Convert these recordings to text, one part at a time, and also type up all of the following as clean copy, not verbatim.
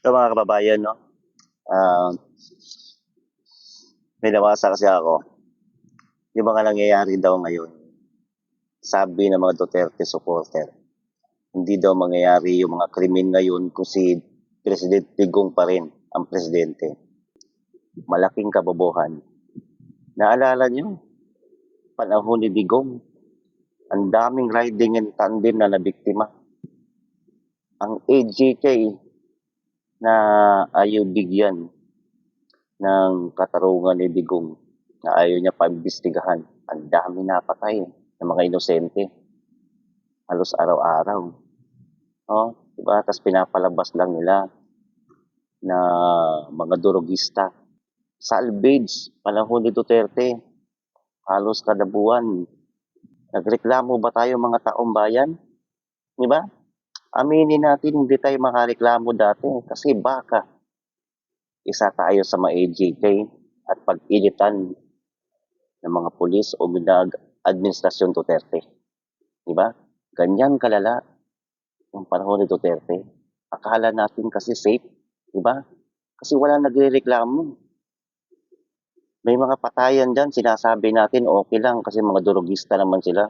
So mga kababayan, no? Ah, may nabasa kasi ako. Yung mga nangyayari daw ngayon, sabi ng mga Duterte supporter, hindi daw mangyayari yung mga krimen ngayon kung si President Digong pa rin ang presidente. Malaking kabobohan. Naalala nyo, panahon ni Digong, ang daming riding and tandem na nabiktima. Ang AJK na ayaw bigyan ng katarungan ni Digong na ayaw niya paimbestigahan. Ang dami napatay ng mga inosente. Halos araw-araw. Oh, diba? Tapos pinapalabas lang nila na mga durugista. Salvage, panahon ni Duterte, halos kada buwan. Nagreklamo ba tayo mga taong bayan? Di ba? Aminin natin, hindi tayo makareklamo dati kasi baka isa tayo sa mga AJK at pag-ilitan ng mga pulis o administrasyon Duterte. Di ba? Ganyan kalala yung panahon ni Duterte. Akala natin kasi safe, di ba? Kasi wala nagrereklamo. May mga patayan dyan, sinasabi natin okay lang kasi mga durugista naman sila.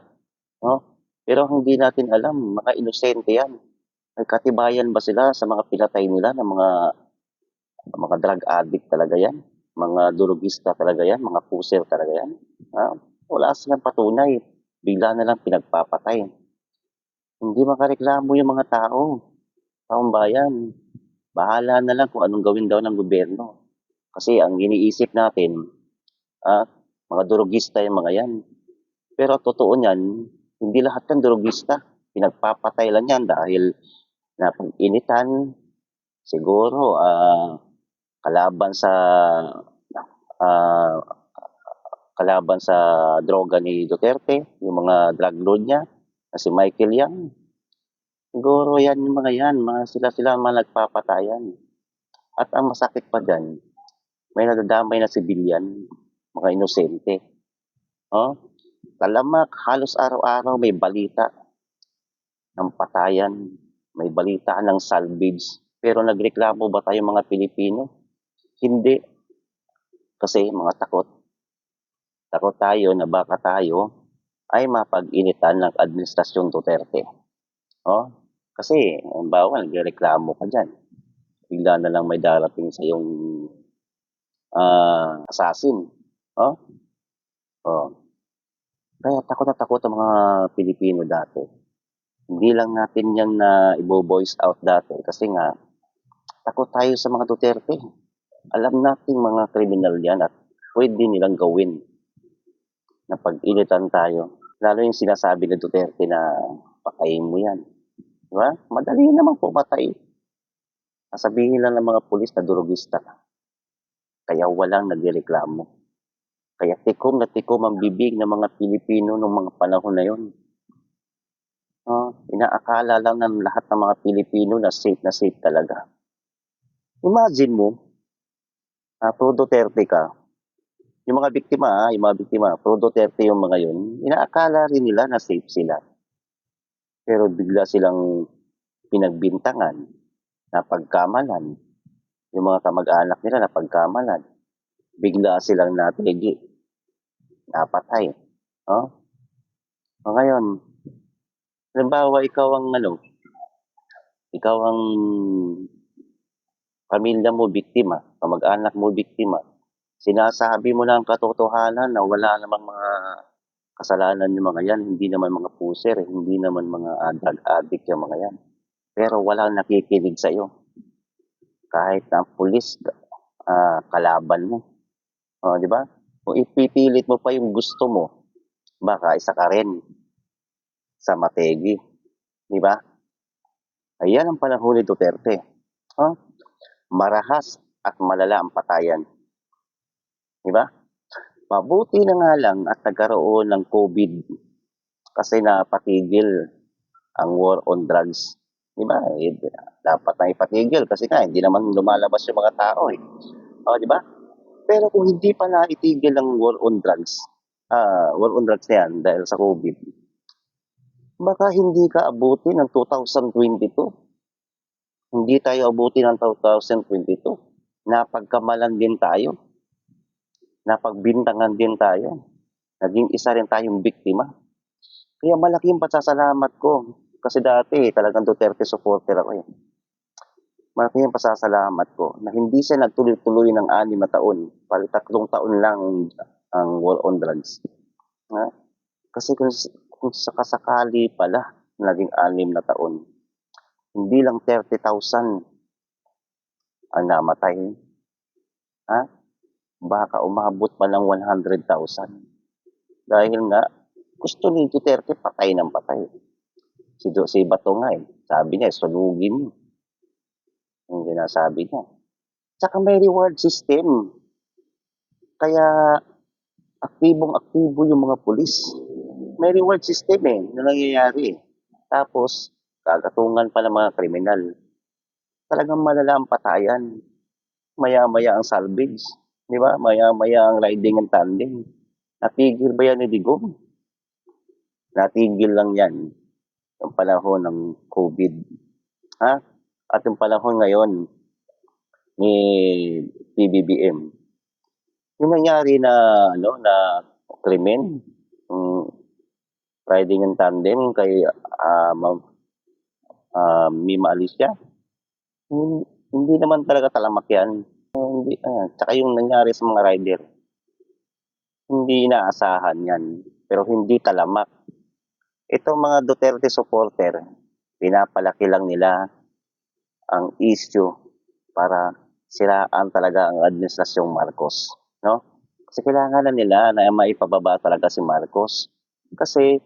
No? Pero hindi natin alam, mga inosente yan. May katibayan ba sila sa mga pinatay nila ng mga drug addict talaga yan? Mga durugista talaga yan? Mga puser talaga yan? Ha? Wala silang patunay. Bigla na lang pinagpapatay. Hindi makareklamo yung mga taong bayan. Bahala na lang kung anong gawin daw ng gobyerno. Kasi ang iniisip natin, mga durugista yung mga yan. Pero totoo niyan, hindi lahat ng durugista. Pinagpapatay lang yan dahil napag-initan, siguro, kalaban sa ah, kalaban sa droga ni Duterte, yung mga drug lord niya, na si Michael Yang. Siguro yan yung mga yan, sila mga nagpapatayan. At ang masakit pa dyan, may nadadamay na sibilyan, mga inosente. Oh, talamak, halos araw-araw may balita ng patayan, may balita ng salvage. Pero nagreklamo ba tayo mga Pilipino? Hindi. Kasi mga takot. Takot tayo na baka tayo ay mapag-initan ng administrasyon Duterte. Oh, kasi, halimbawa, nagreklamo ka dyan. Bigla na lang may darating sa yung assassin. Oh, oh. Kaya takot na takot ang mga Pilipino dati. Hindi lang natin yan na i-voice out dati kasi nga takot tayo sa mga Duterte. Alam natin mga kriminal yan at pwede nilang gawin na pag-initan tayo. Lalo yung sinasabi ni Duterte na patayin mo yan. Diba? Madali naman pumatay. Sasabihin lang ng mga pulis na durugista ka. Kaya walang nagreklamo. Kaya tikom na tikom ang bibig ng mga Pilipino noong mga panahon na yon. Inaakala lang ng lahat ng mga Pilipino na safe talaga. Imagine mo, pro Duterte ka, yung mga biktima, pro Duterte yung mga yun, inaakala rin nila na safe sila. Pero bigla silang pinagbintangan, napagkamalan, yung mga kamag-anak nila napagkamalan, bigla silang natigi, napatay. Oh? O ngayon, halimbawa ikaw ang pamilya mo biktima, kamag-anak mo biktima, sinasabi mo lang katotohanan na wala namang mga kasalanan yung mga yan, hindi naman mga puser, hindi naman mga drug addict yung mga yan. Pero walang nakikinig sa'yo. Kahit na ang pulis, kalaban mo. Di ba? Kung ipipilit mo pa yung gusto mo, baka isa ka rin sa mategi. Di ba? Ayan ang panahon ni Duterte. Marahas at malala ang patayan. Di ba? Mabuti na nga lang at nagkaroon ng COVID kasi napatigil ang war on drugs. Di ba? Dapat na ipatigil kasi nga hindi naman lumalabas yung mga tao eh. Di ba? Pero kung hindi pa naitigil ang war on drugs na yan dahil sa COVID, baka hindi ka abutin ng 2022. Hindi tayo abuti ng 2022. Napagkamalan din tayo. Napagbintangan din tayo. Naging isa rin tayong biktima. Kaya malaki yung pasasalamat ko. Kasi dati talagang Duterte supporter ako eh. Malaki yung pasasalamat ko na hindi siya nagtuloy-tuloy ng 6 na taon. Bali 3 taon lang ang war on drugs. Ha? Kasi kung sakasakali pala naging 6 na taon, hindi lang 30,000 ang namatay. Ha? Baka umabot pa ng 100,000. Dahil nga, gusto ni Duterte patay ng patay. Si Bato nga eh, sabi niya, sunugin niyo. Yung sinasabi niya. Tsaka may reward system. Kaya aktibong-aktibo yung mga pulis. May reward system eh, na nangyayari. Tapos, kagatungan pa ng mga kriminal. Talagang malala ang patayan. Maya-maya ang salvage. Di ba? Maya-maya ang riding and tandem. Natigil ba yan ni Digong? Natigil lang yan yung panahon ng COVID. Ha? At yung panahon ngayon ni PBBM. Yung nangyari na krimen, riding and tandem kay Mima Alicia, hindi naman talaga talamak yan. Tsaka yung nangyari sa mga rider, hindi inaasahan yan. Pero hindi talamak. Itong mga Duterte supporter, pinapalaki lang nila ang issue para siraan talaga ang administrasyong Marcos. No? Kasi kailangan na nila na maipababa talaga si Marcos. Kasi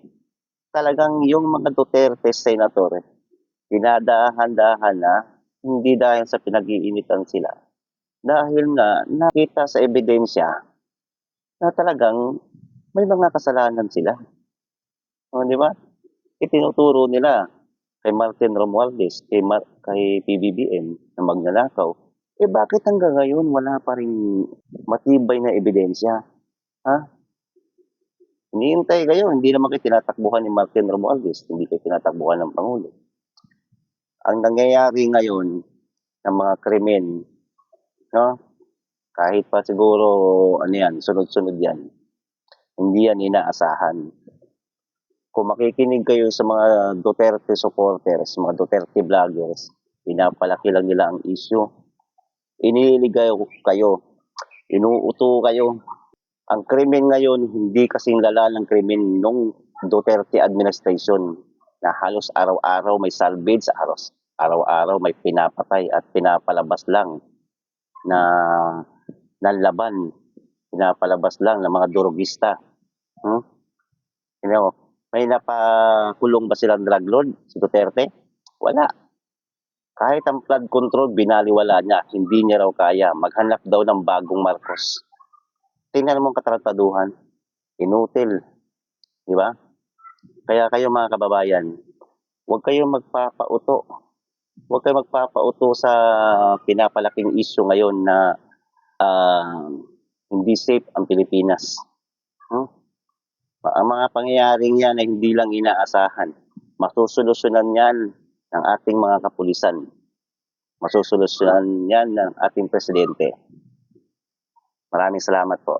talagang yung mga Duterte senator, dinadahan-dahan na, hindi dahil sa pinag-iinitan sila. Dahil nga, nakita sa ebidensya na talagang may mga kasalanan sila. O, di ba? Itinuturo nila kay Martin Romualdez, kay PBBM na magnanakaw. Bakit hanggang ngayon wala pa rin matibay na ebidensya? Ha? Hinihintay kayo, hindi naman kayo tinatakbuhan ni Martin Romualdez, hindi kayo tinatakbuhan ng Pangulo. Ang nangyayari ngayon ng mga krimen, no? Kahit pa siguro, sunod-sunod yan, hindi yan inaasahan. Kung makikinig kayo sa mga Duterte supporters, mga Duterte vloggers, pinapalaki lang nila ang issue. Iniligay kayo, inuuto kayo. Ang krimen ngayon, hindi kasing lala ng krimen nung Duterte administration na halos araw-araw may salvage, araw-araw may pinapatay at pinapalabas lang na laban, pinapalabas lang ng mga durugista. May napakulong ba silang drug lord, si Duterte? Wala. Kahit ang flood control, binaliwala niya. Hindi niya raw kaya. Maghanap daw ng bagong Marcos. Tingnan mo ang katarataduhan. Inutil. Di ba? Kaya kayo mga kababayan, huwag kayong magpapauto. Huwag kayong magpapauto sa pinapalaking issue ngayon na hindi safe ang Pilipinas. Ang mga pangyayaring yan ay hindi lang inaasahan. Masusolusyonan yan ng ating mga kapulisan. Masusolusyonan yan ng ating presidente. Maraming salamat po.